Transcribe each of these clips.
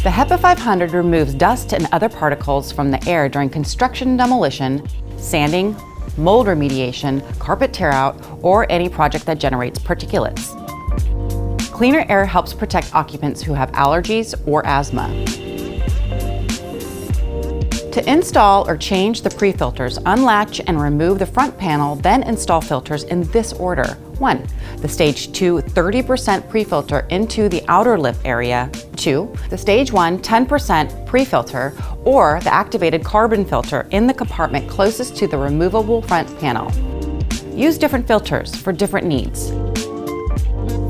The Hepa 500 removes dust and other particles from the air during construction demolition, sanding, mold remediation, carpet tear-out, or any project that generates particulates. Cleaner air helps protect occupants who have allergies or asthma. To install or change the pre-filters, unlatch and remove the front panel, then install filters in this order. 1. The Stage 2 30% pre-filter into the outer lip area. 2. The Stage 1 10% pre-filter or the activated carbon filter in the compartment closest to the removable front panel. Use different filters for different needs.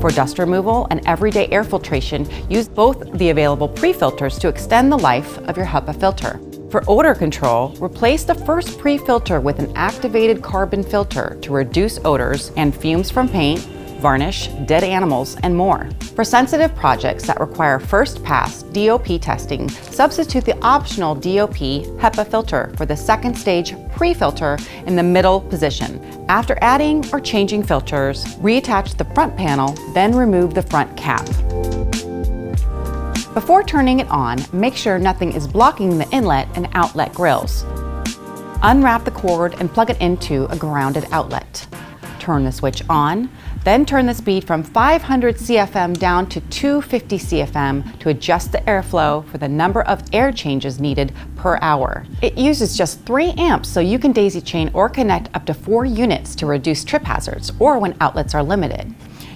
For dust removal and everyday air filtration, use both the available pre-filters to extend the life of your Hepa filter. For odor control, replace the first pre-filter with an activated carbon filter to reduce odors and fumes from paint, varnish, dead animals, and more. For sensitive projects that require first-pass DOP testing, substitute the optional DOP Hepa filter for the second stage pre-filter in the middle position. After adding or changing filters, reattach the front panel, then remove the front cap. Before turning it on, make sure nothing is blocking the inlet and outlet grills. Unwrap the cord and plug it into a grounded outlet. Turn the switch on, then turn the speed from 500 CFM down to 250 CFM to adjust the airflow for the number of air changes needed per hour. It uses just 3 amps, so you can daisy chain or connect up to 4 units to reduce trip hazards or when outlets are limited.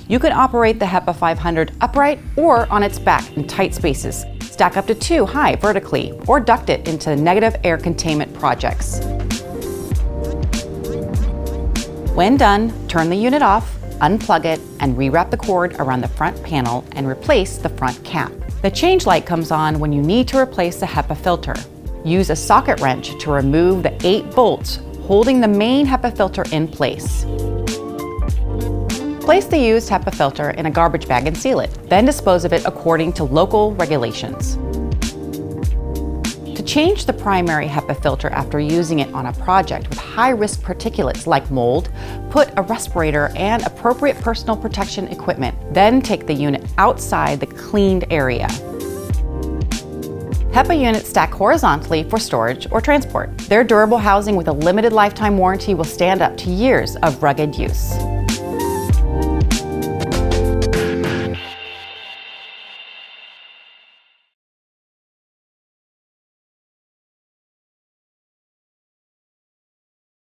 You can operate the Hepa 500 upright or on its back in tight spaces, stack up to 2 high vertically, or duct it into negative air containment projects. When done, turn the unit off, unplug it, and rewrap the cord around the front panel and replace the front cap. The change light comes on when you need to replace the Hepa filter. Use a socket wrench to remove the 8 bolts holding the main Hepa filter in place. Place the used Hepa filter in a garbage bag and seal it, then dispose of it according to local regulations. To change the primary Hepa filter after using it on a project with high-risk particulates like mold, put a respirator and appropriate personal protection equipment, then take the unit outside the cleaned area. Hepa units stack horizontally for storage or transport. Their durable housing with a limited lifetime warranty will stand up to years of rugged use.